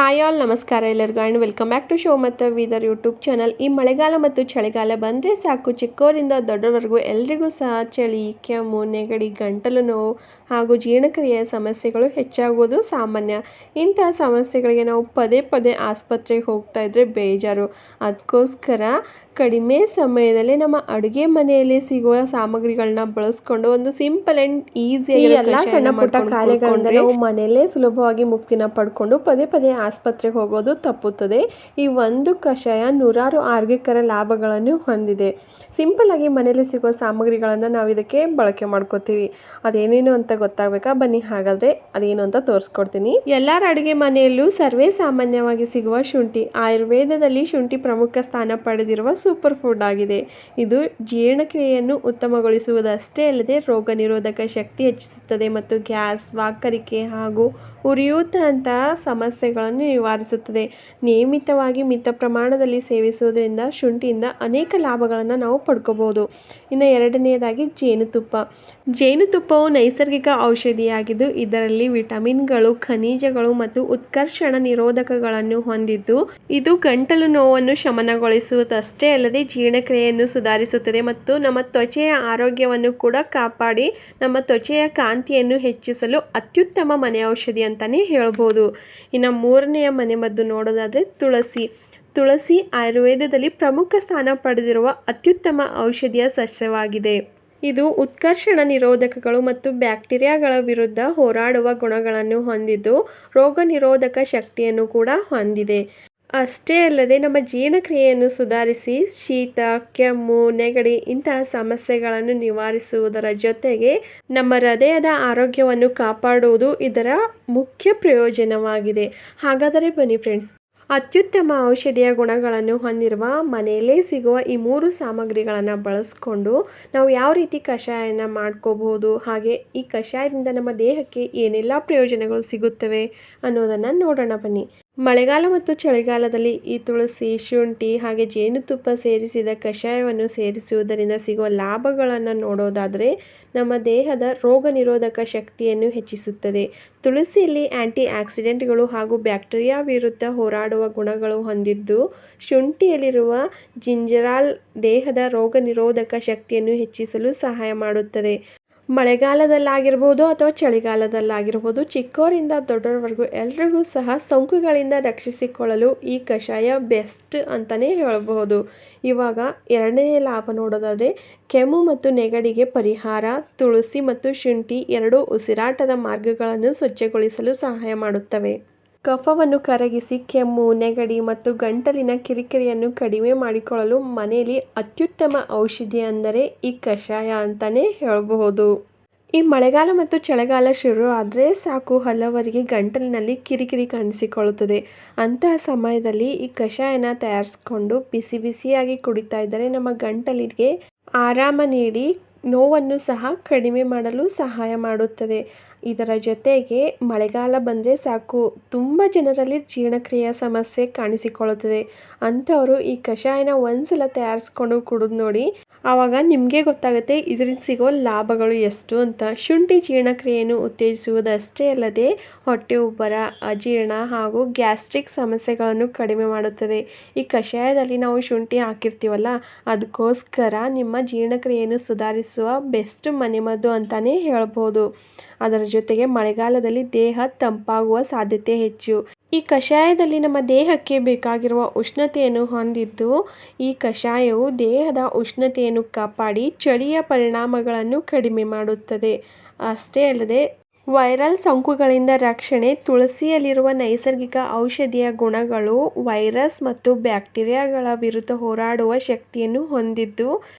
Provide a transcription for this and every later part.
Hi all ನಮಸ್ಕಾರ ಎಲ್ಲರಿಗೂ and welcome back to show ಮತ್ತು ವೀದರ್ ಯೂಟ್ಯೂಬ್ ಚಾನಲ್. ಈ ಮಳೆಗಾಲ ಮತ್ತು ಚಳಿಗಾಲ ಬಂದರೆ ಸಾಕು, ಚಿಕ್ಕವರಿಂದ ದೊಡ್ಡವರೆಗೂ ಎಲ್ರಿಗೂ ಸಹ ಚಳಿ, ಕೆಮ್ಮು, ನೆಗಡಿ, ಗಂಟಲು ನೋವು ಹಾಗೂ ಜೀರ್ಣಕ್ರಿಯೆಯ ಸಮಸ್ಯೆಗಳು ಹೆಚ್ಚಾಗುವುದು ಸಾಮಾನ್ಯ. ಇಂತಹ ಸಮಸ್ಯೆಗಳಿಗೆ ನಾವು ಪದೇ ಪದೇ ಆಸ್ಪತ್ರೆಗೆ ಹೋಗ್ತಾ ಇದ್ರೆ ಬೇಜಾರು. ಅದಕ್ಕೋಸ್ಕರ ಕಡಿಮೆ ಸಮಯದಲ್ಲಿ ನಮ್ಮ ಅಡುಗೆ ಮನೆಯಲ್ಲಿ ಸಿಗುವ ಸಾಮಗ್ರಿಗಳನ್ನ ಬಳಸ್ಕೊಂಡು ಒಂದು ಸಿಂಪಲ್ ಆ್ಯಂಡ್ ಈಸಿಯಾಗಿ ಎಲ್ಲ ಸಣ್ಣ ಪುಟ್ಟ ಕಾಯಿಲೆಗಳಿಂದ ನಾವು ಮನೆಯಲ್ಲೇ ಸುಲಭವಾಗಿ ಮುಕ್ತಿನ ಪಡ್ಕೊಂಡು ಪದೇ ಪದೇ ಆಸ್ಪತ್ರೆಗೆ ಹೋಗೋದು ತಪ್ಪುತ್ತದೆ. ಈ ಒಂದು ಕಷಾಯ ನೂರಾರು ಆರೋಗ್ಯಕರ ಲಾಭಗಳನ್ನು ಹೊಂದಿದೆ. ಸಿಂಪಲ್ ಆಗಿ ಮನೆಯಲ್ಲಿ ಸಿಗುವ ಸಾಮಗ್ರಿಗಳನ್ನು ನಾವು ಇದಕ್ಕೆ ಬಳಕೆ ಮಾಡ್ಕೋತೀವಿ. ಅದೇನೇನು ಅಂತ ಗೊತ್ತಾಗಬೇಕಾ? ಬನ್ನಿ ಹಾಗಾದರೆ ಅದೇನು ಅಂತ ತೋರಿಸ್ಕೊಡ್ತೀನಿ. ಎಲ್ಲರ ಅಡುಗೆ ಮನೆಯಲ್ಲೂ ಸರ್ವೇ ಸಾಮಾನ್ಯವಾಗಿ ಸಿಗುವ ಶುಂಠಿ. ಆಯುರ್ವೇದದಲ್ಲಿ ಶುಂಠಿ ಪ್ರಮುಖ ಸ್ಥಾನ ಪಡೆದಿರುವ ಸೂಪರ್ ಫುಡ್ ಆಗಿದೆ. ಇದು ಜೀರ್ಣಕ್ರಿಯೆಯನ್ನು ಉತ್ತಮಗೊಳಿಸುವುದಷ್ಟೇ ಅಲ್ಲದೆ ರೋಗ ನಿರೋಧಕ ಶಕ್ತಿ ಹೆಚ್ಚಿಸುತ್ತದೆ ಮತ್ತು ಗ್ಯಾಸ್, ವಾಕರಿಕೆ ಹಾಗೂ ಉರಿಯೂತಂತಹ ಸಮಸ್ಯೆಗಳನ್ನು ನಿವಾರಿಸುತ್ತದೆ. ನಿಯಮಿತವಾಗಿ ಮಿತ ಪ್ರಮಾಣದಲ್ಲಿ ಸೇವಿಸುವುದರಿಂದ ಶುಂಠಿಯಿಂದ ಅನೇಕ ಲಾಭಗಳನ್ನು ನಾವು ಪಡ್ಕೋಬಹುದು. ಇನ್ನು ಎರಡನೆಯದಾಗಿ ಜೇನುತುಪ್ಪ. ಜೇನುತುಪ್ಪವು ನೈಸರ್ಗಿಕ ಔಷಧಿಯಾಗಿದ್ದು ಇದರಲ್ಲಿ ವಿಟಮಿನ್ಗಳು, ಖನಿಜಗಳು ಮತ್ತು ಉತ್ಕರ್ಷಣ ನಿರೋಧಕಗಳನ್ನು ಹೊಂದಿದ್ದು ಇದು ಗಂಟಲು ನೋವನ್ನು ಶಮನಗೊಳಿಸುವುದಷ್ಟೇ ಅಲ್ಲದೆ ಜೀರ್ಣಕ್ರಿಯೆಯನ್ನು ಸುಧಾರಿಸುತ್ತದೆ ಮತ್ತು ನಮ್ಮ ತ್ವಚೆಯ ಆರೋಗ್ಯವನ್ನು ಕೂಡ ಕಾಪಾಡಿ ನಮ್ಮ ತ್ವಚೆಯ ಕಾಂತಿಯನ್ನು ಹೆಚ್ಚಿಸಲು ಅತ್ಯುತ್ತಮ ಮನೆ ಔಷಧಿ ಅಂತಲೇ ಹೇಳ್ಬೋದು. ಇನ್ನು ಮೂರನೆಯ ಮನೆಮದ್ದು ನೋಡೋದಾದರೆ ತುಳಸಿ. ತುಳಸಿ ಆಯುರ್ವೇದದಲ್ಲಿ ಪ್ರಮುಖ ಸ್ಥಾನ ಪಡೆದಿರುವ ಅತ್ಯುತ್ತಮ ಔಷಧಿಯ ಸಸ್ಯವಾಗಿದೆ. ಇದು ಉತ್ಕರ್ಷಣ ನಿರೋಧಕಗಳು ಮತ್ತು ಬ್ಯಾಕ್ಟೀರಿಯಾಗಳ ವಿರುದ್ಧ ಹೋರಾಡುವ ಗುಣಗಳನ್ನು ಹೊಂದಿದ್ದು ರೋಗ ನಿರೋಧಕ ಶಕ್ತಿಯನ್ನು ಕೂಡ ಹೊಂದಿದೆ. ಅಷ್ಟೇ ಅಲ್ಲದೆ ನಮ್ಮ ಜೀರ್ಣಕ್ರಿಯೆಯನ್ನು ಸುಧಾರಿಸಿ ಶೀತ, ಕೆಮ್ಮು, ನೆಗಡಿ ಇಂತಹ ಸಮಸ್ಯೆಗಳನ್ನು ನಿವಾರಿಸುವುದರ ಜೊತೆಗೆ ನಮ್ಮ ಹೃದಯದ ಆರೋಗ್ಯವನ್ನು ಕಾಪಾಡುವುದು ಇದರ ಮುಖ್ಯ ಪ್ರಯೋಜನವಾಗಿದೆ. ಹಾಗಾದರೆ ಬನ್ನಿ ಫ್ರೆಂಡ್ಸ್, ಅತ್ಯುತ್ತಮ ಔಷಧಿಯ ಗುಣಗಳನ್ನು ಹೊಂದಿರುವ ಮನೆಯಲ್ಲೇ ಸಿಗುವ ಈ 3 ಸಾಮಗ್ರಿಗಳನ್ನು ಬಳಸ್ಕೊಂಡು ನಾವು ಯಾವ ರೀತಿ ಕಷಾಯನ ಮಾಡ್ಕೋಬಹುದು, ಹಾಗೆ ಈ ಕಷಾಯದಿಂದ ನಮ್ಮ ದೇಹಕ್ಕೆ ಏನೆಲ್ಲ ಪ್ರಯೋಜನಗಳು ಸಿಗುತ್ತವೆ ಅನ್ನೋದನ್ನು ನೋಡೋಣ ಬನ್ನಿ. ಮಳೆಗಾಲ ಮತ್ತು ಚಳಿಗಾಲದಲ್ಲಿ ಈ ತುಳಸಿ, ಶುಂಠಿ ಹಾಗೆ ಜೇನುತುಪ್ಪ ಸೇರಿಸಿದ ಕಷಾಯವನ್ನು ಸೇರಿಸುವುದರಿಂದ ಸಿಗುವ ಲಾಭಗಳನ್ನು ನೋಡೋದಾದರೆ ನಮ್ಮ ದೇಹದ ರೋಗ ನಿರೋಧಕ ಶಕ್ತಿಯನ್ನು ಹೆಚ್ಚಿಸುತ್ತದೆ. ತುಳಸಿಯಲ್ಲಿ ಆ್ಯಂಟಿ ಆಕ್ಸಿಡೆಂಟ್ಗಳು ಹಾಗೂ ಬ್ಯಾಕ್ಟೀರಿಯಾ ವಿರುದ್ಧ ಹೋರಾಡುವ ಗುಣಗಳು ಹೊಂದಿದ್ದು ಶುಂಠಿಯಲ್ಲಿರುವ ಜಿಂಜರಾಲ್ ದೇಹದ ರೋಗ ನಿರೋಧಕ ಶಕ್ತಿಯನ್ನು ಹೆಚ್ಚಿಸಲು ಸಹಾಯ ಮಾಡುತ್ತದೆ. ಮಳೆಗಾಲದಲ್ಲಾಗಿರ್ಬೋದು ಅಥವಾ ಚಳಿಗಾಲದಲ್ಲಾಗಿರ್ಬೋದು ಚಿಕ್ಕವರಿಂದ ದೊಡ್ಡವರೆಗೂ ಎಲ್ರಿಗೂ ಸಹ ಸೋಂಕುಗಳಿಂದ ರಕ್ಷಿಸಿಕೊಳ್ಳಲು ಈ ಕಷಾಯ ಬೆಸ್ಟ್ ಅಂತಲೇ ಹೇಳಬಹುದು. ಇವಾಗ ಎರಡನೇ ಲಾಭ ನೋಡೋದಾದರೆ ಕೆಮ್ಮು ಮತ್ತು ನೆಗಡಿಗೆ ಪರಿಹಾರ. ತುಳಸಿ ಮತ್ತು ಶುಂಠಿ ಎರಡೂ ಉಸಿರಾಟದ ಮಾರ್ಗಗಳನ್ನು ಸ್ವಚ್ಛಗೊಳಿಸಲು ಸಹಾಯ ಮಾಡುತ್ತವೆ. ಕಫವನ್ನು ಕರಗಿಸಿ ಕೆಮ್ಮು, ನೆಗಡಿ ಮತ್ತು ಗಂಟಲಿನ ಕಿರಿಕಿರಿಯನ್ನು ಕಡಿಮೆ ಮಾಡಿಕೊಳ್ಳಲು ಮನೆಯಲ್ಲಿ ಅತ್ಯುತ್ತಮ ಔಷಧಿ ಅಂದರೆ ಈ ಕಷಾಯ ಅಂತಲೇ ಹೇಳಬಹುದು. ಈ ಮಳೆಗಾಲ ಮತ್ತು ಚಳಿಗಾಲ ಶುರು ಆದರೆ ಸಾಕು, ಹಲವರಿಗೆ ಗಂಟಲಿನಲ್ಲಿ ಕಿರಿಕಿರಿ ಕಾಣಿಸಿಕೊಳ್ಳುತ್ತದೆ. ಅಂತಹ ಸಮಯದಲ್ಲಿ ಈ ಕಷಾಯನ ತಯಾರಿಸಿಕೊಂಡು ಬಿಸಿ ಬಿಸಿಯಾಗಿ ಕುಡಿತಾ ಇದ್ದರೆ ನಮ್ಮ ಗಂಟಲಿಗೆ ಆರಾಮ ನೀಡಿ ನೋವನ್ನು ಸಹ ಕಡಿಮೆ ಮಾಡಲು ಸಹಾಯ ಮಾಡುತ್ತದೆ. ಇದರ ಜೊತೆಗೆ ಮಳೆಗಾಲ ಬಂದರೆ ಸಾಕು, ತುಂಬ ಜನರಲ್ಲಿ ಜೀರ್ಣಕ್ರಿಯೆಯ ಸಮಸ್ಯೆ ಕಾಣಿಸಿಕೊಳ್ಳುತ್ತದೆ. ಅಂಥವರು ಈ ಕಷಾಯನ ಒಂದ್ಸಲ ತಯಾರಿಸ್ಕೊಂಡು ಕುಡಿದು ನೋಡಿ, ಆವಾಗ ನಿಮಗೆ ಗೊತ್ತಾಗುತ್ತೆ ಇದರಿಂದ ಸಿಗೋ ಲಾಭಗಳು ಎಷ್ಟು ಅಂತ. ಶುಂಠಿ ಜೀರ್ಣಕ್ರಿಯೆಯನ್ನು ಉತ್ತೇಜಿಸುವುದಷ್ಟೇ ಅಲ್ಲದೆ ಹೊಟ್ಟೆ ಉಬ್ಬರ, ಅಜೀರ್ಣ ಹಾಗೂ ಗ್ಯಾಸ್ಟ್ರಿಕ್ ಸಮಸ್ಯೆಗಳನ್ನು ಕಡಿಮೆ ಮಾಡುತ್ತದೆ. ಈ ಕಷಾಯದಲ್ಲಿ ನಾವು ಶುಂಠಿ ಹಾಕಿರ್ತೀವಲ್ಲ, ಅದಕ್ಕೋಸ್ಕರ ನಿಮ್ಮ ಜೀರ್ಣಕ್ರಿಯೆಯನ್ನು ಸುಧಾರಿಸುವ ಬೆಸ್ಟ್ ಮನೆಮದ್ದು ಅಂತಲೇ ಹೇಳ್ಬೋದು. ಅದರ ಜೊತೆಗೆ ಮಳೆಗಾಲದಲ್ಲಿ ದೇಹ ತಂಪಾಗುವ ಸಾಧ್ಯತೆ ಹೆಚ್ಚು. ಈ ಕಷಾಯದಲ್ಲಿ ನಮ್ಮ ದೇಹಕ್ಕೆ ಬೇಕಾಗಿರುವ ಉಷ್ಣತೆಯನ್ನು ಹೊಂದಿದ್ದು ಈ ಕಷಾಯವು ದೇಹದ ಉಷ್ಣತೆಯನ್ನು ಕಾಪಾಡಿ ಚಳಿಯ ಪರಿಣಾಮಗಳನ್ನು ಕಡಿಮೆ ಮಾಡುತ್ತದೆ. ಅಷ್ಟೇ ಅಲ್ಲದೆ ವೈರಲ್ ಸೋಂಕುಗಳಿಂದ ರಕ್ಷಣೆ. ತುಳಸಿಯಲ್ಲಿರುವ ನೈಸರ್ಗಿಕ ಔಷಧಿಯ ಗುಣಗಳು ವೈರಸ್ ಮತ್ತು ಬ್ಯಾಕ್ಟೀರಿಯಾಗಳ ವಿರುದ್ಧ ಹೋರಾಡುವ ಶಕ್ತಿಯನ್ನು ಹೊಂದಿದ್ದು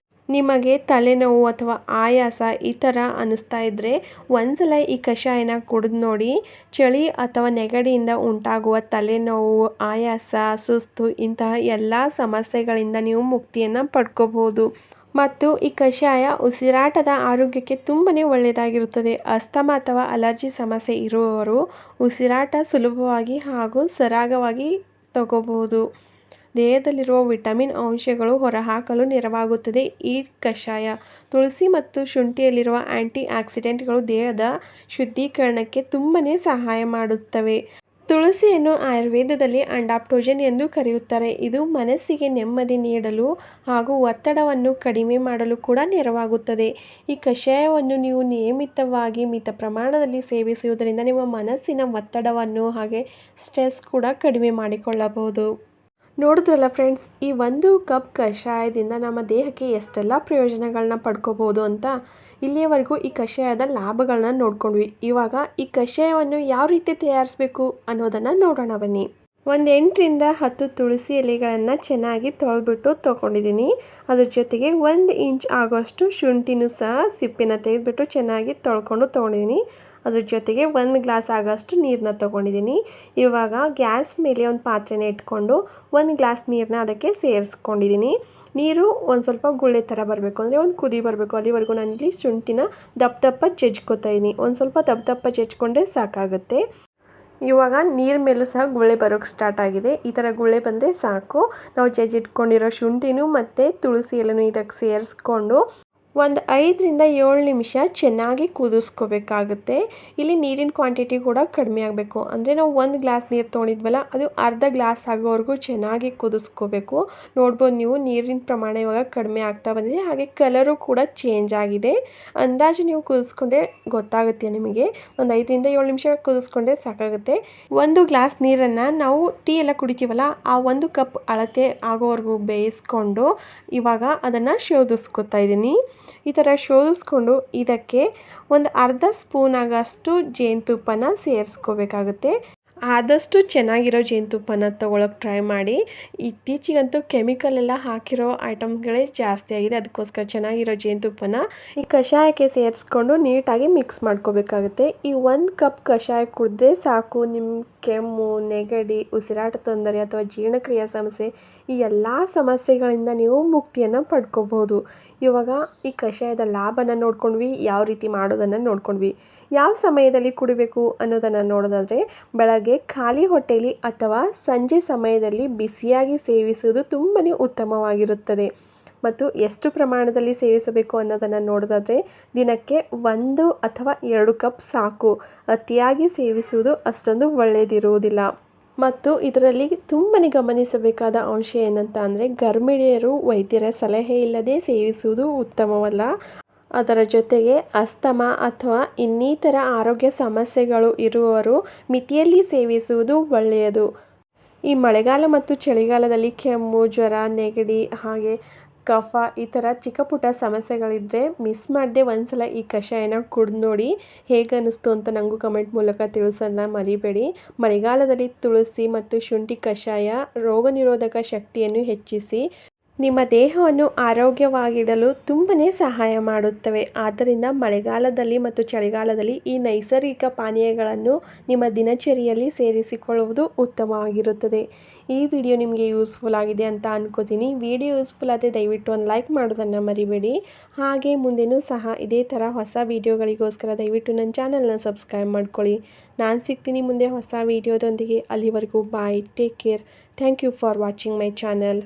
ನಿಮಗೆ ತಲೆನೋವು ಅಥವಾ ಆಯಾಸ ಈ ಥರ ಅನ್ನಿಸ್ತಾ ಇದ್ದರೆ ಒಂದ್ಸಲ ಈ ಕಷಾಯನ ಕುಡಿದು ನೋಡಿ. ಚಳಿ ಅಥವಾ ನೆಗಡಿಯಿಂದ ಉಂಟಾಗುವ ತಲೆನೋವು, ಆಯಾಸ, ಸುಸ್ತು ಇಂತಹ ಎಲ್ಲ ಸಮಸ್ಯೆಗಳಿಂದ ನೀವು ಮುಕ್ತಿಯನ್ನು ಪಡ್ಕೋಬಹುದು. ಮತ್ತು ಈ ಕಷಾಯ ಉಸಿರಾಟದ ಆರೋಗ್ಯಕ್ಕೆ ತುಂಬನೇ ಒಳ್ಳೆಯದಾಗಿರುತ್ತದೆ. ಅಸ್ತಮಾ ಅಥವಾ ಅಲರ್ಜಿ ಸಮಸ್ಯೆ ಇರುವವರು ಉಸಿರಾಟ ಸುಲಭವಾಗಿ ಹಾಗೂ ಸರಾಗವಾಗಿ ತಗೋಬಹುದು. ದೇಹದಲ್ಲಿರುವ ವಿಟಮಿನ್ ಅಂಶಗಳು ಹೊರಹಾಕಲು ನೆರವಾಗುತ್ತದೆ ಈ ಕಷಾಯ. ತುಳಸಿ ಮತ್ತು ಶುಂಠಿಯಲ್ಲಿರುವ ಆ್ಯಂಟಿ ಆಕ್ಸಿಡೆಂಟ್ಗಳು ದೇಹದ ಶುದ್ಧೀಕರಣಕ್ಕೆ ತುಂಬನೇ ಸಹಾಯ ಮಾಡುತ್ತವೆ. ತುಳಸಿ ತುಳಸಿಯನ್ನು ಆಯುರ್ವೇದದಲ್ಲಿ ಅಂಡಾಪ್ಟೋಜನ್ ಎಂದು ಕರೆಯುತ್ತಾರೆ. ಇದು ಮನಸ್ಸಿಗೆ ನೆಮ್ಮದಿ ನೀಡಲು ಹಾಗೂ ಒತ್ತಡವನ್ನು ಕಡಿಮೆ ಮಾಡಲು ಕೂಡ ನೆರವಾಗುತ್ತದೆ. ಈ ಕಷಾಯವನ್ನು ನೀವು ನಿಯಮಿತವಾಗಿ ಮಿತ ಪ್ರಮಾಣದಲ್ಲಿ ಸೇವಿಸುವುದರಿಂದ ನಿಮ್ಮ ಮನಸ್ಸಿನ ಒತ್ತಡವನ್ನು ಹಾಗೆ ಸ್ಟ್ರೆಸ್ ಕೂಡ ಕಡಿಮೆ ಮಾಡಿಕೊಳ್ಳಬಹುದು. ನೋಡಿದ್ರಲ್ಲ ಫ್ರೆಂಡ್ಸ್, ಈ 1 ಕಪ್ ಕಷಾಯದಿಂದ ನಮ್ಮ ದೇಹಕ್ಕೆ ಎಷ್ಟೆಲ್ಲ ಪ್ರಯೋಜನಗಳನ್ನ ಪಡ್ಕೋಬೋದು ಅಂತ. ಇಲ್ಲಿಯವರೆಗೂ ಈ ಕಷಾಯದ ಲಾಭಗಳನ್ನ ನೋಡ್ಕೊಂಡ್ವಿ. ಇವಾಗ ಈ ಕಷಾಯವನ್ನು ಯಾವ ರೀತಿ ತಯಾರಿಸಬೇಕು ಅನ್ನೋದನ್ನು ನೋಡೋಣ ಬನ್ನಿ. ಒಂದು 8ರಿಂದ 10 ತುಳಸಿ ಎಲೆಗಳನ್ನು ಚೆನ್ನಾಗಿ ತೊಳೆದ್ಬಿಟ್ಟು ತೊಗೊಂಡಿದ್ದೀನಿ. ಅದ್ರ ಜೊತೆಗೆ 1 ಇಂಚ್ ಆಗೋಷ್ಟು ಶುಂಠಿನೂ ಸಹ ಸಿಪ್ಪೆನ ತೆಗೆದುಬಿಟ್ಟು ಚೆನ್ನಾಗಿ ತೊಗೊಂಡಿದ್ದೀನಿ. ಅದ್ರ ಜೊತೆಗೆ 1 ಗ್ಲಾಸ್ ಆಗೋಷ್ಟು ನೀರನ್ನ ತೊಗೊಂಡಿದ್ದೀನಿ. ಇವಾಗ ಗ್ಯಾಸ್ ಮೇಲೆ ಒಂದು ಪಾತ್ರೆನ ಇಟ್ಕೊಂಡು 1 ಗ್ಲಾಸ್ ನೀರನ್ನ ಅದಕ್ಕೆ ಸೇರಿಸ್ಕೊಂಡಿದ್ದೀನಿ. ನೀರು ಒಂದು ಸ್ವಲ್ಪ ಗುಳ್ಳೆ ಥರ ಬರಬೇಕು, ಅಂದರೆ ಒಂದು ಕುದಿ ಬರಬೇಕು. ಅಲ್ಲಿವರೆಗೂ ನಾನಿಲ್ಲಿ ಶುಂಠಿನ ದಪ್ಪ ಜಜ್ಕೊತಾ ಇದ್ದೀನಿ. ಒಂದು ಸ್ವಲ್ಪ ದಪ್ಪ ಜಜ್ಕೊಂಡ್ರೆ ಸಾಕಾಗುತ್ತೆ. ಇವಾಗ ನೀರು ಮೇಲೂ ಸಹ ಗುಳ್ಳೆ ಬರೋಕ್ಕೆ ಸ್ಟಾರ್ಟ್ ಆಗಿದೆ. ಈ ಥರ ಗುಳ್ಳೆ ಬಂದರೆ ಸಾಕು. ನಾವು ಜಜ್ಜಿಟ್ಕೊಂಡಿರೋ ಶುಂಠಿನೂ ಮತ್ತು ತುಳಸಿ ಎಲೆನೂ ಇದಕ್ಕೆ ಸೇರಿಸ್ಕೊಂಡು ಒಂದು 5ರಿಂದ 7 ನಿಮಿಷ ಚೆನ್ನಾಗಿ ಕುದಿಸ್ಕೋಬೇಕಾಗುತ್ತೆ. ಇಲ್ಲಿ ನೀರಿನ ಕ್ವಾಂಟಿಟಿ ಕೂಡ ಕಡಿಮೆ ಆಗಬೇಕು. ಅಂದರೆ ನಾವು 1 ಗ್ಲಾಸ್ ನೀರು ತೊಗೊಂಡಿದ್ವಲ್ಲ, ಅದು ಅರ್ಧ ಗ್ಲಾಸ್ ಆಗೋವರೆಗೂ ಚೆನ್ನಾಗಿ ಕುದಿಸ್ಕೋಬೇಕು. ನೋಡ್ಬೋದು ನೀವು, ನೀರಿನ ಪ್ರಮಾಣ ಇವಾಗ ಕಡಿಮೆ ಆಗ್ತಾ ಬಂದಿದೆ, ಹಾಗೆ ಕಲರು ಕೂಡ ಚೇಂಜ್ ಆಗಿದೆ. ಅಂದಾಜು ನೀವು ಕುದಿಸ್ಕೊಂಡ್ರೆ ಗೊತ್ತಾಗುತ್ತೆ ನಿಮಗೆ. ಒಂದು 5ರಿಂದ 7 ನಿಮಿಷ ಕುದಿಸ್ಕೊಂಡ್ರೆ ಸಾಕಾಗುತ್ತೆ. 1 ಗ್ಲಾಸ್ ನೀರನ್ನು ನಾವು ಟೀ ಎಲ್ಲ ಕುಡಿತೀವಲ್ಲ, ಆ 1 ಕಪ್ ಅಳತೆ ಆಗೋವರೆಗೂ ಬೇಯಿಸ್ಕೊಂಡು ಇವಾಗ ಅದನ್ನು ಶೋಧಿಸ್ಕೊತಾ ಇದ್ದೀನಿ. ಈ ಥರ ಶೋಧಿಸ್ಕೊಂಡು ಇದಕ್ಕೆ ಒಂದು ಅರ್ಧ ಸ್ಪೂನ್ ಆಗೋಷ್ಟು ಜೇನುತುಪ್ಪನ ಸೇರಿಸ್ಕೋಬೇಕಾಗುತ್ತೆ. ಆದಷ್ಟು ಚೆನ್ನಾಗಿರೋ ಜೇನುತುಪ್ಪನ ತೊಗೊಳಕ್ಕೆ ಟ್ರೈ ಮಾಡಿ. ಇತ್ತೀಚೆಗಂತೂ ಕೆಮಿಕಲ್ ಎಲ್ಲ ಹಾಕಿರೋ ಐಟಮ್ಸ್ಗಳೇ ಜಾಸ್ತಿ ಆಗಿದೆ, ಅದಕ್ಕೋಸ್ಕರ ಚೆನ್ನಾಗಿರೋ ಜೇನುತುಪ್ಪನ ಈ ಕಷಾಯಕ್ಕೆ ಸೇರಿಸ್ಕೊಂಡು ನೀಟಾಗಿ ಮಿಕ್ಸ್ ಮಾಡ್ಕೋಬೇಕಾಗುತ್ತೆ. ಈ 1 ಕಪ್ ಕಷಾಯ ಕುಡಿದ್ರೆ ಸಾಕು, ನಿಮ್ಮ ಕೆಮ್ಮು, ನೆಗಡಿ, ಉಸಿರಾಟ ತೊಂದರೆ ಅಥವಾ ಜೀರ್ಣಕ್ರಿಯೆ ಸಮಸ್ಯೆ ಈ ಎಲ್ಲ ಸಮಸ್ಯೆಗಳಿಂದ ನೀವು ಮುಕ್ತಿಯನ್ನು ಪಡ್ಕೋಬಹುದು. ಇವಾಗ ಈ ಕಷಾಯದ ಲಾಭನ ನೋಡ್ಕೊಂಡ್ವಿ, ಯಾವ ರೀತಿ ಮಾಡೋದನ್ನು ನೋಡ್ಕೊಂಡ್ವಿ. ಯಾವ ಸಮಯದಲ್ಲಿ ಕುಡಿಬೇಕು ಅನ್ನೋದನ್ನು ನೋಡೋದಾದರೆ, ಬೆಳಗ್ಗೆ ಖಾಲಿ ಹೊಟ್ಟೆಯಲ್ಲಿ ಅಥವಾ ಸಂಜೆ ಸಮಯದಲ್ಲಿ ಬಿಸಿಯಾಗಿ ಸೇವಿಸುವುದು ತುಂಬಾ ಉತ್ತಮವಾಗಿರುತ್ತದೆ. ಮತ್ತು ಎಷ್ಟು ಪ್ರಮಾಣದಲ್ಲಿ ಸೇವಿಸಬೇಕು ಅನ್ನೋದನ್ನು ನೋಡೋದಾದರೆ, ದಿನಕ್ಕೆ 1 ಅಥವಾ 2 ಕಪ್ ಸಾಕು. ಅತಿಯಾಗಿ ಸೇವಿಸುವುದು ಅಷ್ಟೊಂದು ಒಳ್ಳೆಯದಿರುವುದಿಲ್ಲ. ಮತ್ತು ಇದರಲ್ಲಿ ತುಂಬಾ ಗಮನಿಸಬೇಕಾದ ಅಂಶ ಏನಂತ ಅಂದರೆ, ಗರ್ಭಿಣಿಯರು ವೈದ್ಯರ ಸಲಹೆ ಇಲ್ಲದೆ ಸೇವಿಸುವುದು ಉತ್ತಮವಲ್ಲ. ಅದರ ಜೊತೆಗೆ ಅಸ್ತಮಾ ಅಥವಾ ಇನ್ನಿತರ ಆರೋಗ್ಯ ಸಮಸ್ಯೆಗಳು ಇರುವವರು ಮಿತಿಯಲ್ಲಿ ಸೇವಿಸುವುದು ಒಳ್ಳೆಯದು. ಈ ಮಳೆಗಾಲ ಮತ್ತು ಚಳಿಗಾಲದಲ್ಲಿ ಕೆಮ್ಮು, ಜ್ವರ, ನೆಗಡಿ ಹಾಗೆ ಕಫ ಈ ಥರ ಚಿಕ್ಕ ಪುಟ್ಟ ಸಮಸ್ಯೆಗಳಿದ್ದರೆ ಮಿಸ್ ಮಾಡದೆ ಒಂದ್ಸಲ ಈ ಕಷಾಯನ ಕುಡಿದು ನೋಡಿ. ಹೇಗೆ ಅನ್ನಿಸ್ತು ಅಂತ ನನಗೂ ಕಮೆಂಟ್ ಮೂಲಕ ತಿಳಿಸೋದನ್ನ ಮರಿಬೇಡಿ. ಮಳೆಗಾಲದಲ್ಲಿ ತುಳಸಿ ಮತ್ತು ಶುಂಠಿ ಕಷಾಯ ರೋಗ ನಿರೋಧಕ ಶಕ್ತಿಯನ್ನು ಹೆಚ್ಚಿಸಿ ನಿಮ್ಮ ದೇಹವನ್ನು ಆರೋಗ್ಯವಾಗಿಡಲು ತುಂಬಾ ಸಹಾಯ ಮಾಡುತ್ತವೆ. ಆದ್ದರಿಂದ ಮಳೆಗಾಲದಲ್ಲಿ ಮತ್ತು ಚಳಿಗಾಲದಲ್ಲಿ ಈ ನೈಸರ್ಗಿಕ ಪಾನೀಯಗಳನ್ನು ನಿಮ್ಮ ದಿನಚರಿಯಲ್ಲಿ ಸೇರಿಸಿಕೊಳ್ಳುವುದು ಉತ್ತಮವಾಗಿರುತ್ತದೆ. ಈ ವಿಡಿಯೋ ನಿಮಗೆ ಯೂಸ್ಫುಲ್ ಆಗಿದೆ ಅಂತ ಅನ್ಕೋತೀನಿ. ವಿಡಿಯೋ ಯೂಸ್ಫುಲ್ ಆದರೆ ದಯವಿಟ್ಟು ಒಂದು ಲೈಕ್ ಮಾಡೋದನ್ನು ಮರಿಬೇಡಿ. ಹಾಗೆ ಮುಂದೆನೂ ಸಹ ಇದೇ ಥರ ಹೊಸ ವಿಡಿಯೋಗಳಿಗೋಸ್ಕರ ದಯವಿಟ್ಟು ನನ್ನ ಚಾನಲ್ನ ಸಬ್ಸ್ಕ್ರೈಬ್ ಮಾಡ್ಕೊಳ್ಳಿ. ನಾನು ಸಿಗ್ತೀನಿ ಮುಂದೆ ಹೊಸ ವಿಡಿಯೋದೊಂದಿಗೆ. ಅಲ್ಲಿವರೆಗೂ bye, take care. Thank you for watching my channel.